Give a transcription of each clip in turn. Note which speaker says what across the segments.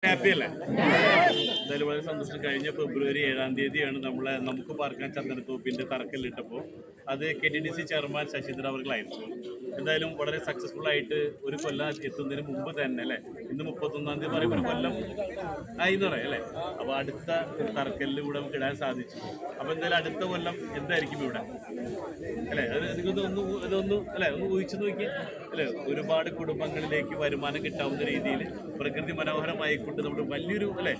Speaker 1: Happy അല്ലേ? എന്തായാലും വളരെ സന്തോഷം. കഴിഞ്ഞ ഫെബ്രുവരി 7-ാം തീയതിയാണ് നമുക്ക് പാർക്കാൻ ചന്ദനത്തോപ്പിന്റെ തറക്കല്ലിട്ടപ്പോൾ അത് KTDC ചെയർമാൻ ശശീന്ദ്രൻ അവർകളായിരുന്നു. എന്തായാലും വളരെ സക്സസ്ഫുൾ ആയിട്ട് ഒരു കൊല്ലം എത്തുന്നതിന് മുമ്പ് തന്നെ അല്ലേ, ഇന്ന് 31-ാം തീയതി പറയുമ്പോൾ ഒരു കൊല്ലം ആയി എന്ന് പറയാം അല്ലേ. അപ്പോൾ അടുത്ത തറക്കല്ലിൽ കൂടെ നമുക്ക് ഇടാൻ സാധിച്ചു. അപ്പോൾ എന്തായാലും അടുത്ത കൊല്ലം എന്തായിരിക്കും ഇവിടെ അല്ലേ? അത് ഇതൊന്ന് അല്ലേ, ഒന്ന് ഊഹിച്ചു നോക്കി അല്ലേ. ഒരുപാട് കുടുംബങ്ങളിലേക്ക് വരുമാനം കിട്ടാവുന്ന രീതിയിൽ പ്രകൃതി മനോഹരമായിക്കൊണ്ട് നമ്മൾ വലിയൊരു അല്ലേ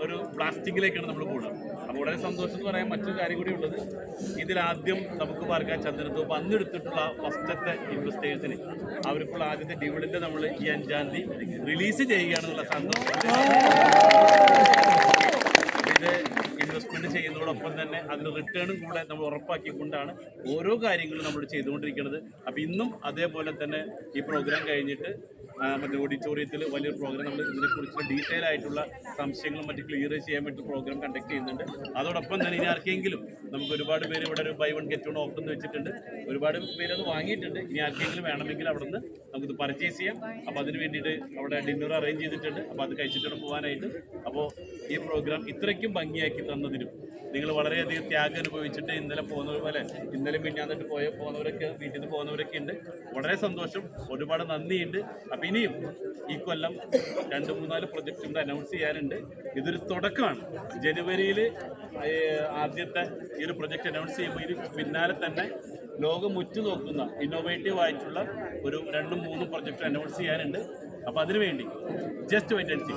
Speaker 1: ഒരു പ്ലാസ്റ്റിക്കിലേക്കാണ് നമ്മൾ പോകുന്നത്. അപ്പോൾ വളരെ സന്തോഷം എന്ന് പറയാൻ മറ്റൊരു കാര്യം കൂടി ഉള്ളത്, ഇതിലാദ്യം നമുക്ക് പാർക്കാൻ ചന്ദനത്തോപ്പ് അന്നെടുത്തിട്ടുള്ള ഫസ്റ്റത്തെ ഇൻവെസ്റ്റേഴ്സിന് അവർക്കുള്ള ആദ്യത്തെ ഡിവിഡൻഡ് നമ്മൾ ഈ 5-ാം തീയതി റിലീസ് ചെയ്യുകയാണെന്നുള്ള സന്തോഷം. ഇത് ഇൻവെസ്റ്റ്മെന്റ് ചെയ്യുന്നതോടൊപ്പം തന്നെ അതിന് റിട്ടേണും കൂടെ നമ്മൾ ഉറപ്പാക്കിക്കൊണ്ടാണ് ഓരോ കാര്യങ്ങളും നമ്മൾ ചെയ്തുകൊണ്ടിരിക്കുന്നത്. അപ്പോൾ ഇന്നും അതേപോലെ തന്നെ ഈ പ്രോഗ്രാം കഴിഞ്ഞിട്ട് മറ്റേ ഓഡിറ്റോറിയത്തിൽ വലിയൊരു പ്രോഗ്രാം നമ്മൾ ഇതിനെക്കുറിച്ചുള്ള ഡീറ്റെയിൽ ആയിട്ടുള്ള സംശയങ്ങളും മറ്റ് ക്ലിയർ ചെയ്യാൻ വേണ്ടി പ്രോഗ്രാം കണ്ടക്ട് ചെയ്യുന്നുണ്ട്. അതോടൊപ്പം തന്നെ ഇനി ആർക്കെങ്കിലും നമുക്ക് ഒരുപാട് പേര് ഇവിടെ ഒരു buy one get one offer എന്ന് വെച്ചിട്ടുണ്ട്. ഒരുപാട് പേര് അത് വാങ്ങിയിട്ടുണ്ട്. ഇനി ആർക്കെങ്കിലും വേണമെങ്കിൽ അവിടെ നിന്ന് നമുക്കിത് പർച്ചേസ് ചെയ്യാം. അപ്പോൾ അതിന് വേണ്ടിയിട്ട് അവിടെ ഡിന്നർ അറേഞ്ച് ചെയ്തിട്ടുണ്ട്. അപ്പോൾ അത് കഴിച്ചിട്ടാണ് പോകാനായിട്ട്. അപ്പോൾ ഈ പ്രോഗ്രാം ഇത്രയ്ക്കും ഭംഗിയാക്കി തന്നതിനും നിങ്ങൾ വളരെയധികം ത്യാഗം അനുഭവിച്ചിട്ട് ഇന്നലെ പോകുന്നവർ പോലെ ഇന്നലെ മിന്നാന്നിട്ട് പോകുന്നവരൊക്കെ വീട്ടിൽ നിന്ന് പോകുന്നവരൊക്കെ ഉണ്ട്. വളരെ സന്തോഷം, ഒരുപാട് നന്ദിയുണ്ട്. അപ്പം ഇനിയും ഈ കൊല്ലം 2-3-4 പ്രൊജക്റ്റ് കൂടെ അനൗൺസ് ചെയ്യാനുണ്ട്. ഇതൊരു തുടക്കമാണ്. ജനുവരിയിൽ ആദ്യത്തെ ഈ ഒരു പ്രൊജക്റ്റ് അനൗൺസ് ചെയ്യുമ്പോൾ ഇതിന് പിന്നാലെ തന്നെ ലോകം ഉറ്റുനോക്കുന്ന ഇന്നോവേറ്റീവ് ആയിട്ടുള്ള ഒരു 2-3 പ്രൊജക്റ്റ് അനൗൺസ് ചെയ്യാനുണ്ട്. അപ്പോൾ അതിനുവേണ്ടി ജസ്റ്റ് വെയിറ്റ് ആൻഡ് സീ.